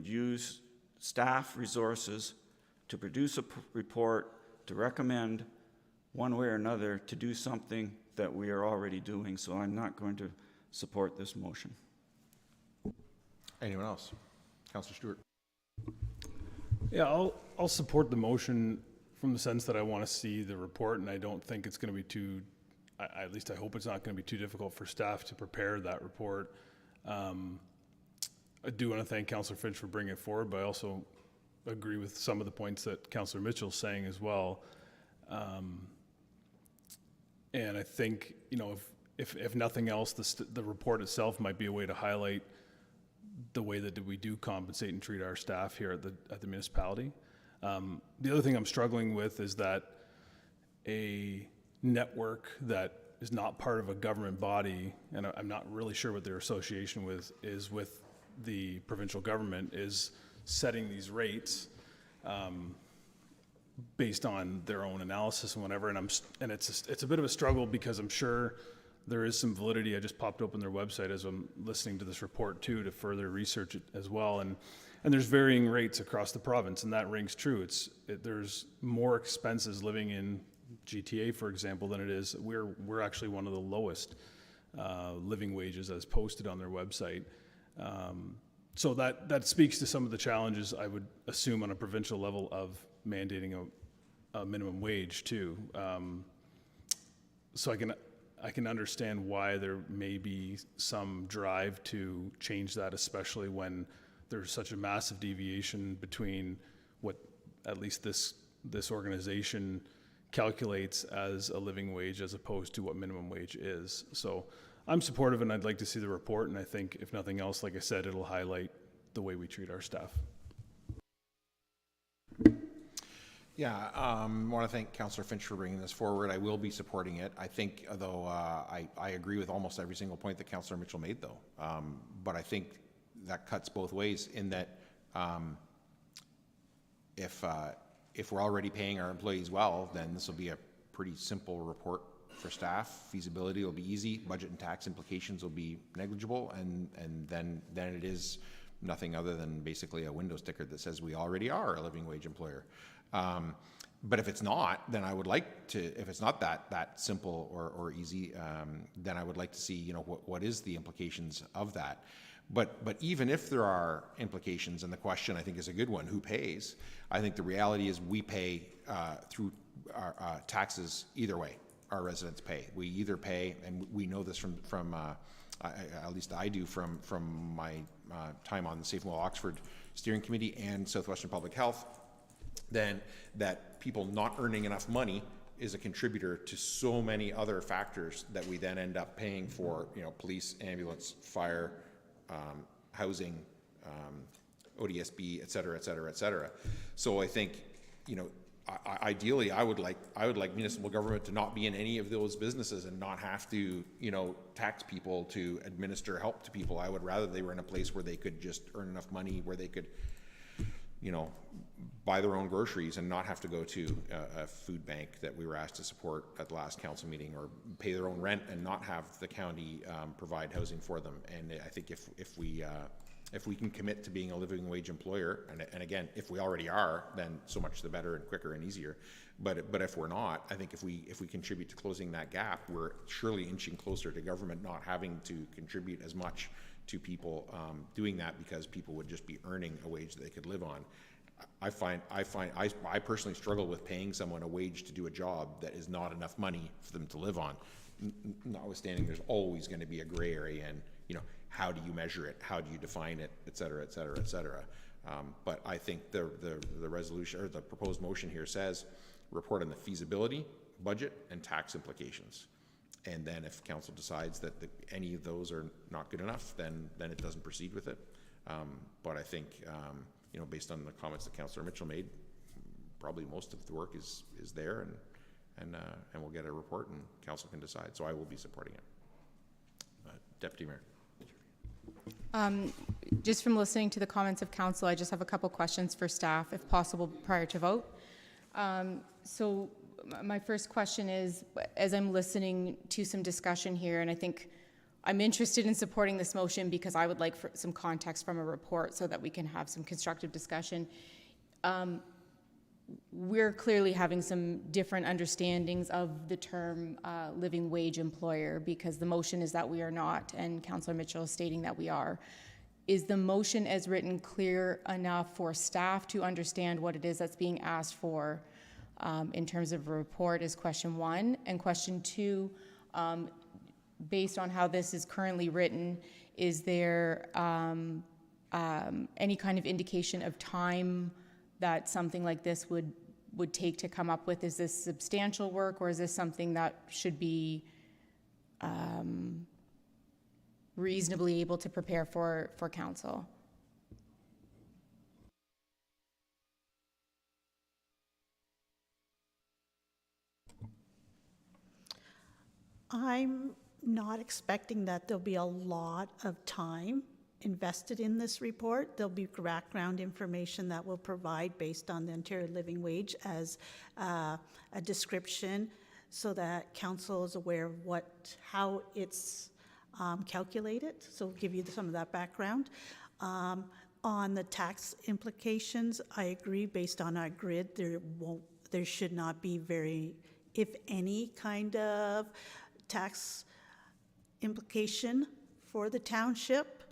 use staff resources to produce a report, to recommend one way or another to do something that we are already doing. So I'm not going to support this motion.
Anyone else? Councillor Stewart.
Yeah, I'll support the motion from the sense that I want to see the report, and I don't think it's going to be too, at least I hope it's not going to be too difficult for staff to prepare that report. I do want to thank Councillor Finch for bringing it forward, but I also agree with some of the points that Councillor Mitchell's saying as well. And I think, you know, if nothing else, the report itself might be a way to highlight the way that we do compensate and treat our staff here at the municipality. The other thing I'm struggling with is that a network that is not part of a government body, and I'm not really sure what their association with is with the provincial government, is setting these rates based on their own analysis and whatever. And it's a bit of a struggle because I'm sure there is some validity. I just popped open their website as I'm listening to this report too to further research it as well. And there's varying rates across the province, and that rings true. There's more expenses living in GTA, for example, than it is. We're actually one of the lowest living wages as posted on their website. So that speaks to some of the challenges I would assume on a provincial level of mandating a minimum wage too. So I can understand why there may be some drive to change that, especially when there's such a massive deviation between what at least this organization calculates as a living wage as opposed to what minimum wage is. So I'm supportive, and I'd like to see the report, and I think if nothing else, like I said, it'll highlight the way we treat our staff.
Yeah, I want to thank Councillor Finch for bringing this forward. I will be supporting it. I think, though, I agree with almost every single point that Councillor Mitchell made, though. But I think that cuts both ways in that if we're already paying our employees well, then this will be a pretty simple report for staff. Feasibility will be easy. Budget and tax implications will be negligible, and then it is nothing other than basically a window sticker that says we already are a living wage employer. But if it's not, then I would like to, if it's not that simple or easy, then I would like to see, you know, what is the implications of that. But even if there are implications, and the question I think is a good one, who pays? I think the reality is we pay through our taxes either way. Our residents pay. We either pay, and we know this from at least I do from my time on the Safe and Well Oxford Steering Committee and Southwestern Public Health, then that people not earning enough money is a contributor to so many other factors that we then end up paying for, you know, police, ambulance, fire, housing, ODSB, et cetera, et cetera, et cetera. So I think, you know, ideally, I would like municipal government to not be in any of those businesses and not have to, you know, tax people to administer help to people. I would rather they were in a place where they could just earn enough money where they could, you know, buy their own groceries and not have to go to a food bank that we were asked to support at the last council meeting, or pay their own rent and not have the county provide housing for them. And I think if we can commit to being a living wage employer, and again, if we already are, then so much the better and quicker and easier. But if we're not, I think if we contribute to closing that gap, we're surely inching closer to government not having to contribute as much to people doing that, because people would just be earning a wage that they could live on. I personally struggle with paying someone a wage to do a job that is not enough money for them to live on. Notwithstanding, there's always going to be a gray area, and you know, how do you measure it? How do you define it? Et cetera, et cetera, et cetera. But I think the resolution, or the proposed motion here, says report on the feasibility, budget, and tax implications. And then if council decides that any of those are not good enough, then it doesn't proceed with it. But I think, you know, based on the comments that Councillor Mitchell made, probably most of the work is there, and we'll get a report and council can decide. So I will be supporting it. Deputy Mayor.
Just from listening to the comments of council, I just have a couple questions for staff, if possible, prior to vote. So my first question is, as I'm listening to some discussion here, and I think I'm interested in supporting this motion because I would like some context from a report so that we can have some constructive discussion. We're clearly having some different understandings of the term living wage employer, because the motion is that we are not, and Councillor Mitchell is stating that we are. Is the motion as written clear enough for staff to understand what it is that's being asked for in terms of a report, is question one. And question two, based on how this is currently written, is there any kind of indication of time that something like this would take to come up with? Is this substantial work, or is this something that should be reasonably able to prepare for council?
I'm not expecting that there'll be a lot of time invested in this report. There'll be background information that we'll provide based on the Ontario Living Wage as a description, so that council is aware of how it's calculated. So we'll give you some of that background. On the tax implications, I agree, based on our grid, there should not be very, if any, kind of tax implication for the township.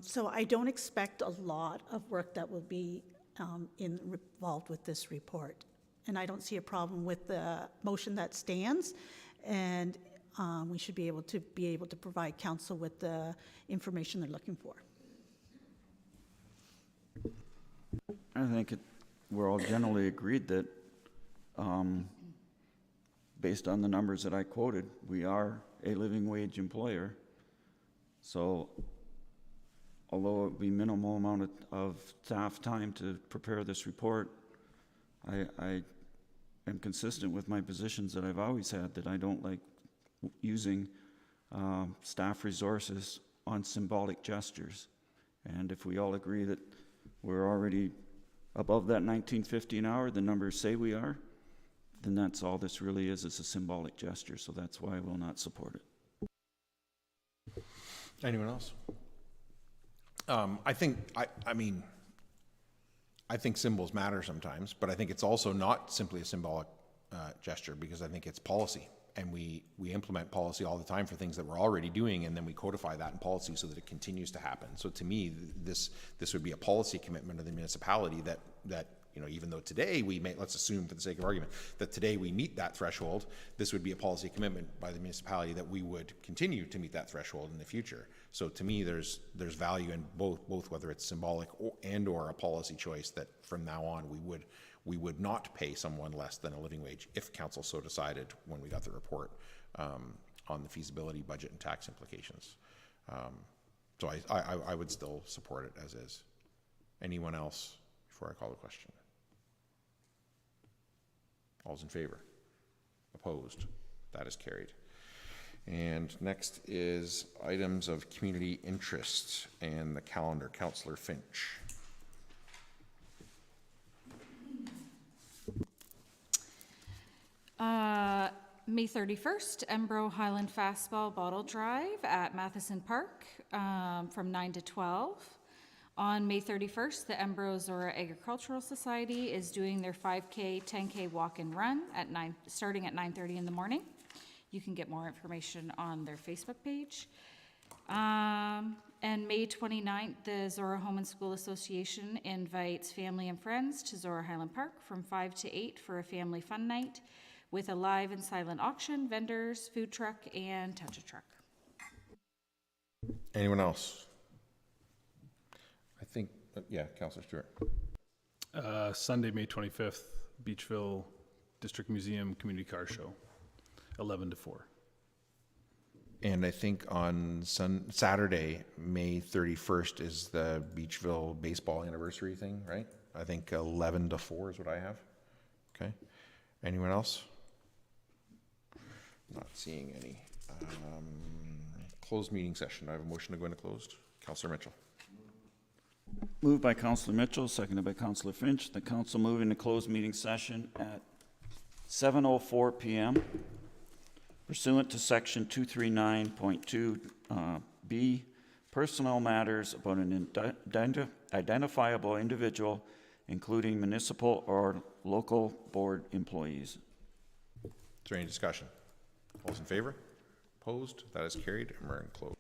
So I don't expect a lot of work that will be involved with this report. And I don't see a problem with the motion that stands, and we should be able to provide council with the information they're looking for.
I think we're all generally agreed that based on the numbers that I quoted, we are a living wage employer. So although it would be minimal amount of staff time to prepare this report, I am consistent with my positions that I've always had, that I don't like using staff resources on symbolic gestures. And if we all agree that we're already above that $19.50 an hour, the numbers say we are, then that's all this really is a symbolic gesture. So that's why I will not support it. Anyone else?
I think, I mean, I think symbols matter sometimes, but I think it's also not simply a symbolic gesture, because I think it's policy. And we implement policy all the time for things that we're already doing, and then we codify that in policy so that it continues to happen. So to me, this would be a policy commitment of the municipality that you know, even though today we may, let's assume for the sake of argument, that today we meet that threshold, this would be a policy commitment by the municipality that we would continue to meet that threshold in the future. So to me, there's value in both whether it's symbolic or a policy choice, that from now on we would not pay someone less than a living wage if council so decided when we got the report on the feasibility, budget, and tax implications. So I would still support it as is. Anyone else before I call the question? All's in favor? Opposed? That is carried. And next is items of community interest and the calendar. Councillor Finch.
May 31st, Embro Highland Fastball Bottle Drive at Matheson Park from 9 to 12. On May 31st, the Embro Zorra Agricultural Society is doing their 5K, 10K walk and run at starting at 9:30 in the morning. You can get more information on their Facebook page. And May 29th, the Zorra Home and School Association invites family and friends to Zorra Highland Park from 5 to 8 for a family fun night with a live and silent auction, vendors, food truck, and touch a truck.
Anyone else? I think, yeah, Councillor Stewart.
Sunday, May 25th, Beachville District Museum Community Car Show, 11 to 4.
And I think on Saturday, May 31st, is the Beachville baseball anniversary thing, right? I think 11 to 4 is what I have. Okay. Anyone else? Not seeing any. Closed meeting session. I have a motion to go into closed. Councillor Mitchell.
Moved by Councillor Mitchell, seconded by Councillor Finch. The council move into closed meeting session at 7:04 p.m. pursuant to section 239.2 B, personnel matters about an identifiable individual, including municipal or local board employees.
Is there any discussion? All those in favor? Opposed? That is carried, and we're in closed.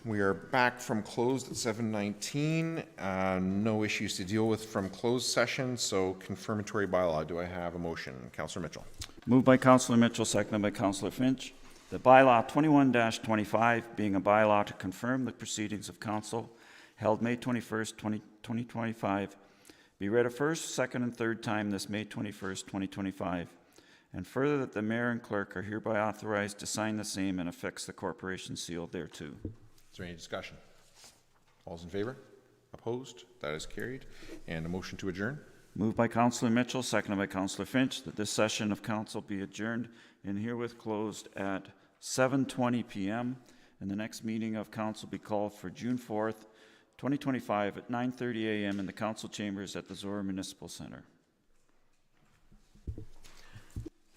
We are back from closed at 7:19. No issues to deal with from closed session, so confirmatory bylaw. Do I have a motion? Councillor Mitchell.
Moved by Councillor Mitchell, seconded by Councillor Finch, that bylaw 21-25, being a bylaw to confirm the proceedings of council held May 21st, 2025, be read a first, second, and third time this May 21st, 2025, and further that the mayor and clerk are hereby authorized to sign the same and affix the corporation seal thereto.
Is there any discussion? All's in favor? Opposed? That is carried. And a motion to adjourn?
Moved by Councillor Mitchell, seconded by Councillor Finch, that this session of council be adjourned and herewith closed at 7:20 p.m. And the next meeting of council be called for June 4th, 2025 at 9:30 a.m. in the council chambers at the Zorra Municipal Center.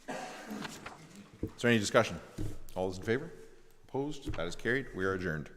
Is there any discussion? All those in favor? Opposed? That is carried. We are adjourned.